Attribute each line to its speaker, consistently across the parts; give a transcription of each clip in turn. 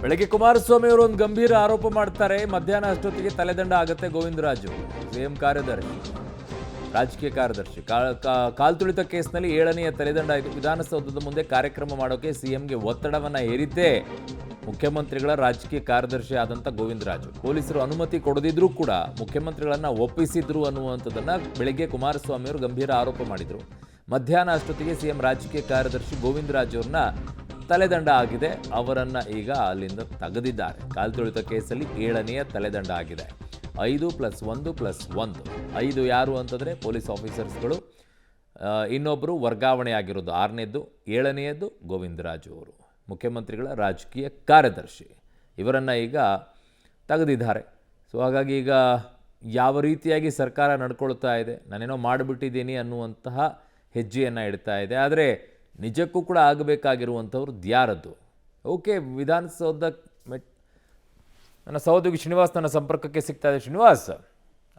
Speaker 1: ಬೆಳಗ್ಗೆ ಕುಮಾರಸ್ವಾಮಿ ಅವರು ಒಂದು ಗಂಭೀರ ಆರೋಪ ಮಾಡ್ತಾರೆ. ಮಧ್ಯಾಹ್ನ ಅಷ್ಟೊತ್ತಿಗೆ ತಲೆದಂಡ ಆಗುತ್ತೆ ಗೋವಿಂದರಾಜು, ಸಿಎಂ ಕಾರ್ಯದರ್ಶಿ, ರಾಜಕೀಯ ಕಾರ್ಯದರ್ಶಿ. ಕಾಲ್ತುಳಿತ ಕೇಸ್ನಲ್ಲಿ 7ನೇ ತಲೆದಂಡ ಆಯಿತು. ವಿಧಾನಸೌಧದ ಮುಂದೆ ಕಾರ್ಯಕ್ರಮ ಮಾಡೋಕೆ ಸಿಎಂಗೆ ಒತ್ತಡವನ್ನ ಹೇರಿದ್ದೇ ಮುಖ್ಯಮಂತ್ರಿಗಳ ರಾಜಕೀಯ ಕಾರ್ಯದರ್ಶಿ ಆದಂಥ ಗೋವಿಂದರಾಜು. ಪೊಲೀಸರು ಅನುಮತಿ ಕೊಡದಿದ್ರೂ ಕೂಡ ಮುಖ್ಯಮಂತ್ರಿಗಳನ್ನ ಒಪ್ಪಿಸಿದ್ರು ಅನ್ನುವಂಥದ್ದನ್ನ ಬೆಳಗ್ಗೆ ಕುಮಾರಸ್ವಾಮಿ ಅವರು ಗಂಭೀರ ಆರೋಪ ಮಾಡಿದರು. ಮಧ್ಯಾಹ್ನ ಅಷ್ಟೊತ್ತಿಗೆ ಸಿಎಂ ರಾಜಕೀಯ ಕಾರ್ಯದರ್ಶಿ ಗೋವಿಂದರಾಜು ಅವ್ರನ್ನ ತಲೆದಂಡ ಆಗಿದೆ. ಅವರನ್ನ ಈಗ ಅಲ್ಲಿಂದ ತೆಗೆದಿದ್ದಾರೆ. ಕಾಲ್ತುಳಿತ ಕೇಸಲ್ಲಿ 7ನೇ ತಲೆದಂಡ ಆಗಿದೆ. 5+1+1 5 ಯಾರು ಅಂತಂದರೆ ಪೊಲೀಸ್ ಆಫೀಸರ್ಸ್ಗಳು, ಇನ್ನೊಬ್ಬರು ವರ್ಗಾವಣೆ ಆಗಿರೋದು 6ನೇದ್ದು, 7ನೇದ್ದು ಗೋವಿಂದರಾಜು ಅವರು ಮುಖ್ಯಮಂತ್ರಿಗಳ ರಾಜಕೀಯ ಕಾರ್ಯದರ್ಶಿ. ಇವರನ್ನು ಈಗ ತೆಗೆದಿದ್ದಾರೆ. ಸೊ ಹಾಗಾಗಿ ಈಗ ಯಾವ ರೀತಿಯಾಗಿ ಸರ್ಕಾರ ನಡ್ಕೊಳ್ತಾ ಇದೆ, ನಾನೇನೋ ಮಾಡಿಬಿಟ್ಟಿದ್ದೀನಿ ಅನ್ನುವಂತಹ ಹೆಜ್ಜೆಯನ್ನು ಇಡ್ತಾ ಇದೆ. ಆದರೆ ನಿಜಕ್ಕೂ ಕೂಡ ಆಗಬೇಕಾಗಿರುವಂಥವ್ರು ಯಾರದ್ದು? ಓಕೆ, ವಿಧಾನಸೌಧ ನನ್ನ ಸಹೋದ್ಯೋಗಿ ಶ್ರೀನಿವಾಸ್ ನನ್ನ ಸಂಪರ್ಕಕ್ಕೆ ಸಿಗ್ತಾ ಇದೆ. ಶ್ರೀನಿವಾಸ್,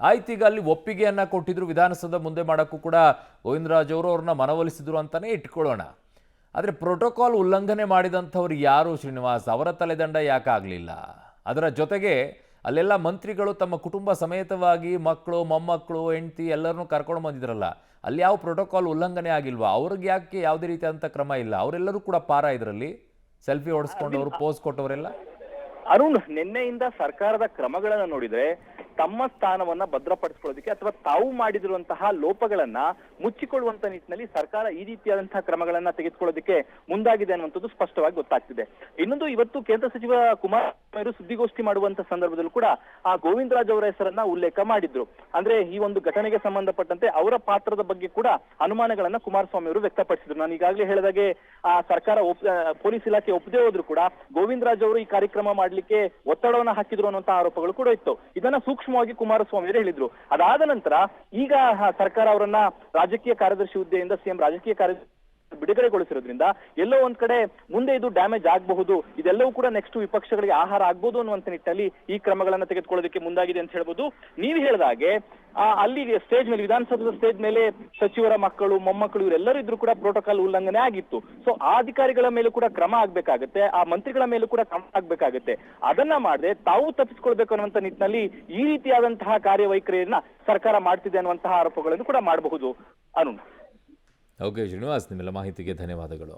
Speaker 1: ಆಯ್ತು, ಈಗ ಅಲ್ಲಿ ಒಪ್ಪಿಗೆಯನ್ನು ಕೊಟ್ಟಿದ್ರು ವಿಧಾನಸೌಧ ಮುಂದೆ ಮಾಡೋಕ್ಕೂ ಕೂಡ ಗೋವಿಂದರಾಜ್ ಅವರು ಅವ್ರನ್ನ ಮನವೊಲಿಸಿದ್ರು ಅಂತಲೇ ಇಟ್ಕೊಳ್ಳೋಣ. ಆದರೆ ಪ್ರೋಟೋಕಾಲ್ ಉಲ್ಲಂಘನೆ ಮಾಡಿದಂಥವ್ರು ಯಾರು ಶ್ರೀನಿವಾಸ್? ಅವರ ತಲೆದಂಡ ಯಾಕಾಗಲಿಲ್ಲ? ಅದರ ಜೊತೆಗೆ ಅಲ್ಲೆಲ್ಲ ಮಂತ್ರಿಗಳು ತಮ್ಮ ಕುಟುಂಬ ಸಮೇತವಾಗಿ ಮಕ್ಕಳು, ಮೊಮ್ಮಕ್ಕಳು, ಹೆಂಡತಿ ಎಲ್ಲರನ್ನೂ ಕರ್ಕೊಂಡು ಬಂದಿದ್ರಲ್ಲ, ಅಲ್ಲಿ ಯಾವ ಪ್ರೋಟೋಕಾಲ್ ಉಲ್ಲಂಘನೆ ಆಗಿಲ್ವಾ? ಅವ್ರಿಗೆ ಯಾಕೆ ಯಾವುದೇ ರೀತಿಯಾದಂಥ ಕ್ರಮ ಇಲ್ಲ? ಅವರೆಲ್ಲರೂ ಕೂಡ ಪಾರ ಇದರಲ್ಲಿ ಸೆಲ್ಫಿ ಹೊಡೆಸ್ಕೊಂಡವರು, ಪೋಸ್ ಕೊಟ್ಟವರೆಲ್ಲ.
Speaker 2: ಅರುಣ್, ನಿನ್ನೆಯಿಂದ ಸರ್ಕಾರದ ಕ್ರಮಗಳನ್ನ ನೋಡಿದ್ರೆ ತಮ್ಮ ಸ್ಥಾನವನ್ನ ಭದ್ರಪಡಿಸ್ಕೊಳ್ಳೋದಕ್ಕೆ ಅಥವಾ ತಾವು ಮಾಡಿದಿರುವಂತಹ ಲೋಪಗಳನ್ನ ಮುಚ್ಚಿಕೊಳ್ಳುವಂತ ನಿಟ್ಟಿನಲ್ಲಿ ಸರ್ಕಾರ ಈ ರೀತಿಯಾದಂತಹ ಕ್ರಮಗಳನ್ನ ತೆಗೆದುಕೊಳ್ಳೋದಕ್ಕೆ ಮುಂದಾಗಿದೆ ಅನ್ನುವಂಥದ್ದು ಸ್ಪಷ್ಟವಾಗಿ ಗೊತ್ತಾಗ್ತಿದೆ. ಇನ್ನೊಂದು, ಇವತ್ತು ಕೇಂದ್ರ ಸಚಿವ ಕುಮಾರಸ್ವಾಮಿ ಸುದ್ದಿಗೋಷ್ಠಿ ಮಾಡುವಂತ ಸಂದರ್ಭದಲ್ಲೂ ಕೂಡ ಆ ಗೋವಿಂದರಾಜ್ ಅವರ ಹೆಸರನ್ನ ಉಲ್ಲೇಖ ಮಾಡಿದ್ರು. ಅಂದ್ರೆ ಈ ಒಂದು ಘಟನೆಗೆ ಸಂಬಂಧಪಟ್ಟಂತೆ ಅವರ ಪಾತ್ರದ ಬಗ್ಗೆ ಕೂಡ ಅನುಮಾನಗಳನ್ನ ಕುಮಾರಸ್ವಾಮಿ ಅವರು ವ್ಯಕ್ತಪಡಿಸಿದ್ರು. ನಾನು ಈಗಾಗಲೇ ಹೇಳಿದಾಗೆ ಆ ಸರ್ಕಾರ ಪೊಲೀಸ್ ಇಲಾಖೆ ಒಪ್ಪದೇ ಹೋದ್ರು ಕೂಡ ಗೋವಿಂದರಾಜ್ ಅವರು ಈ ಕಾರ್ಯಕ್ರಮ ಮಾಡ್ಲಿಕ್ಕೆ ಒತ್ತಡವನ್ನ ಹಾಕಿದ್ರು ಅನ್ನುವಂತಹ ಆರೋಪಗಳು ಕೂಡ ಇತ್ತು. ಇದನ್ನ ಸೂಕ್ಷ್ಮವಾಗಿ ಕುಮಾರಸ್ವಾಮಿ ಅವರು ಹೇಳಿದ್ರು. ಅದಾದ ನಂತರ ಈಗ ಸರ್ಕಾರ ಅವರನ್ನ ರಾಜಕೀಯ ಕಾರ್ಯದರ್ಶಿ ಹುದ್ದೆಯಿಂದ ಸಿಎಂ ರಾಜಕೀಯ ಕಾರ್ಯದರ್ಶಿ ಬಿಡುಗಡೆಗೊಳಿಸಿರೋದ್ರಿಂದ ಎಲ್ಲೋ ಒಂದ್ ಕಡೆ ಮುಂದೆ ಇದು ಡ್ಯಾಮೇಜ್ ಆಗಬಹುದು, ಇದೆಲ್ಲವೂ ಕೂಡ ನೆಕ್ಸ್ಟ್ ವಿಪಕ್ಷಗಳಿಗೆ ಆಹಾರ ಆಗ್ಬೋದು ಅನ್ನುವಂತ ನಿಟ್ಟಿನಲ್ಲಿ ಈ ಕ್ರಮಗಳನ್ನ ತೆಗೆದುಕೊಳ್ಳೋದಕ್ಕೆ ಮುಂದಾಗಿದೆ ಅಂತ ಹೇಳ್ಬೋದು. ನೀವು ಹೇಳಿದ ಹಾಗೆ ಅಲ್ಲಿ ಸ್ಟೇಜ್ ಮೇಲೆ, ವಿಧಾನಸೌಧದ ಸ್ಟೇಜ್ ಮೇಲೆ ಸಚಿವರ ಮಕ್ಕಳು, ಮೊಮ್ಮಕ್ಕಳು ಇವರೆಲ್ಲರೂ ಇದ್ರು ಕೂಡ ಪ್ರೋಟೋಕಾಲ್ ಉಲ್ಲಂಘನೆ ಆಗಿತ್ತು. ಸೊ ಆ ಅಧಿಕಾರಿಗಳ ಮೇಲೂ ಕೂಡ ಕ್ರಮ ಆಗ್ಬೇಕಾಗತ್ತೆ, ಆ ಮಂತ್ರಿಗಳ ಮೇಲೂ ಕೂಡ ಕ್ರಮ ಆಗ್ಬೇಕಾಗತ್ತೆ. ಅದನ್ನ ಮಾಡದೆ ತಾವು ತಪ್ಪಿಸ್ಕೊಳ್ಬೇಕು ಅನ್ನುವಂತ ನಿಟ್ಟಿನಲ್ಲಿ ಈ ರೀತಿಯಾದಂತಹ ಕಾರ್ಯವೈಖರಿಯನ್ನ ಸರ್ಕಾರ ಮಾಡ್ತಿದೆ ಅನ್ನುವಂತಹ ಆರೋಪಗಳನ್ನು ಕೂಡ ಮಾಡಬಹುದು. ಅರುಣ್.
Speaker 1: ಓಕೆ ಶ್ರೀನಿವಾಸ್, ನಿಮ್ಮೆಲ್ಲ ಮಾಹಿತಿಗೆ ಧನ್ಯವಾದಗಳು.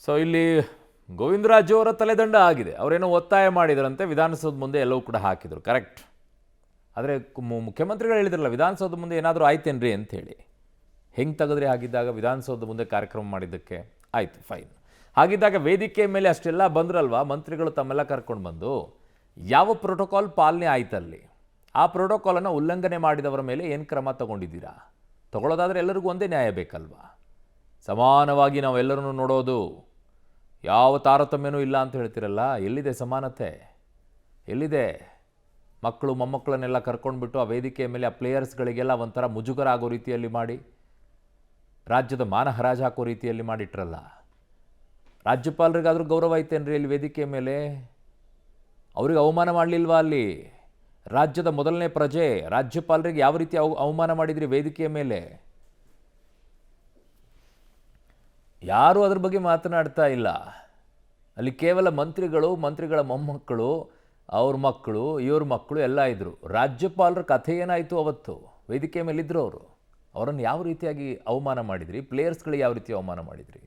Speaker 1: ಸೊ ಇಲ್ಲಿ ಗೋವಿಂದರಾಜು ಅವರ ತಲೆದಂಡ ಆಗಿದೆ. ಅವರೇನೋ ಒತ್ತಾಯ ಮಾಡಿದರಂತೆ, ವಿಧಾನಸೌಧ ಮುಂದೆ ಎಲ್ಲವೂ ಕೂಡ ಹಾಕಿದರು, ಕರೆಕ್ಟ್. ಆದರೆ ಮುಖ್ಯಮಂತ್ರಿಗಳು ಹೇಳಿದ್ರಲ್ಲ ವಿಧಾನಸೌಧ ಮುಂದೆ ಏನಾದರೂ ಆಯ್ತೇನ್ರಿ ಅಂಥೇಳಿ. ಹೆಂಗೆ ತೆಗೆದ್ರಿ? ಹಾಗಿದ್ದಾಗ ವಿಧಾನಸೌಧ ಮುಂದೆ ಕಾರ್ಯಕ್ರಮ ಮಾಡಿದ್ದಕ್ಕೆ ಆಯಿತು, ಫೈನ್. ಹಾಗಿದ್ದಾಗ ವೇದಿಕೆ ಮೇಲೆ ಅಷ್ಟೆಲ್ಲ ಬಂದ್ರಲ್ವಾ ಮಂತ್ರಿಗಳು ತಮ್ಮೆಲ್ಲ ಕರ್ಕೊಂಡು ಬಂದು, ಯಾವ ಪ್ರೋಟೋಕಾಲ್ ಪಾಲನೆ ಆಯ್ತಲ್ಲಿ? ಆ ಪ್ರೋಟೋಕಾಲನ್ನು ಉಲ್ಲಂಘನೆ ಮಾಡಿದವರ ಮೇಲೆ ಏನು ಕ್ರಮ ತಗೊಂಡಿದ್ದೀರಾ? ತಗೊಳ್ಳೋದಾದರೆ ಎಲ್ಲರಿಗೂ ಒಂದೇ ನ್ಯಾಯ ಬೇಕಲ್ವಾ? ಸಮಾನವಾಗಿ ನಾವೆಲ್ಲರೂ ನೋಡೋದು, ಯಾವ ತಾರತಮ್ಯನೂ ಇಲ್ಲ ಅಂತ ಹೇಳ್ತಿರಲ್ಲ, ಎಲ್ಲಿದೆ ಸಮಾನತೆ? ಎಲ್ಲಿದೆ? ಮಕ್ಕಳು ಮೊಮ್ಮಕ್ಕಳನ್ನೆಲ್ಲ ಕರ್ಕೊಂಡ್ಬಿಟ್ಟು ಆ ವೇದಿಕೆಯ ಮೇಲೆ ಆ ಪ್ಲೇಯರ್ಸ್ಗಳಿಗೆಲ್ಲ ಒಂಥರ ಮುಜುಗರ ಆಗೋ ರೀತಿಯಲ್ಲಿ ಮಾಡಿ, ರಾಜ್ಯದ ಮಾನ ಹರಾಜು ಹಾಕೋ ರೀತಿಯಲ್ಲಿ ಮಾಡಿಟ್ರಲ್ಲ. ರಾಜ್ಯಪಾಲರಿಗಾದರೂ ಗೌರವ ಐತೇನ್ರಿ ಅಲ್ಲಿ ವೇದಿಕೆಯ ಮೇಲೆ? ಅವ್ರಿಗೆ ಅವಮಾನ ಮಾಡಲಿಲ್ವಾ ಅಲ್ಲಿ? ರಾಜ್ಯದ ಮೊದಲನೇ ಪ್ರಜೆ ರಾಜ್ಯಪಾಲರಿಗೆ ಯಾವ ರೀತಿ ಅವಮಾನ ಮಾಡಿದ್ರಿ ವೇದಿಕೆಯ ಮೇಲೆ? ಯಾರೂ ಅದ್ರ ಬಗ್ಗೆ ಮಾತನಾಡ್ತಾ ಇಲ್ಲ. ಅಲ್ಲಿ ಕೇವಲ ಮಂತ್ರಿಗಳು, ಮಂತ್ರಿಗಳ ಮೊಮ್ಮಕ್ಕಳು, ಅವ್ರ ಮಕ್ಕಳು, ಇವ್ರ ಮಕ್ಕಳು ಎಲ್ಲ ಇದ್ದರು. ರಾಜ್ಯಪಾಲರ ಕಥೆ ಏನಾಯಿತು ಅವತ್ತು? ವೇದಿಕೆ ಮೇಲಿದ್ದರು ಅವರು. ಅವರನ್ನು ಯಾವ ರೀತಿಯಾಗಿ ಅವಮಾನ ಮಾಡಿದ್ರಿ? ಪ್ಲೇಯರ್ಸ್ಗಳಿಗೆ ಯಾವ ರೀತಿ ಅವಮಾನ ಮಾಡಿದ್ರಿ?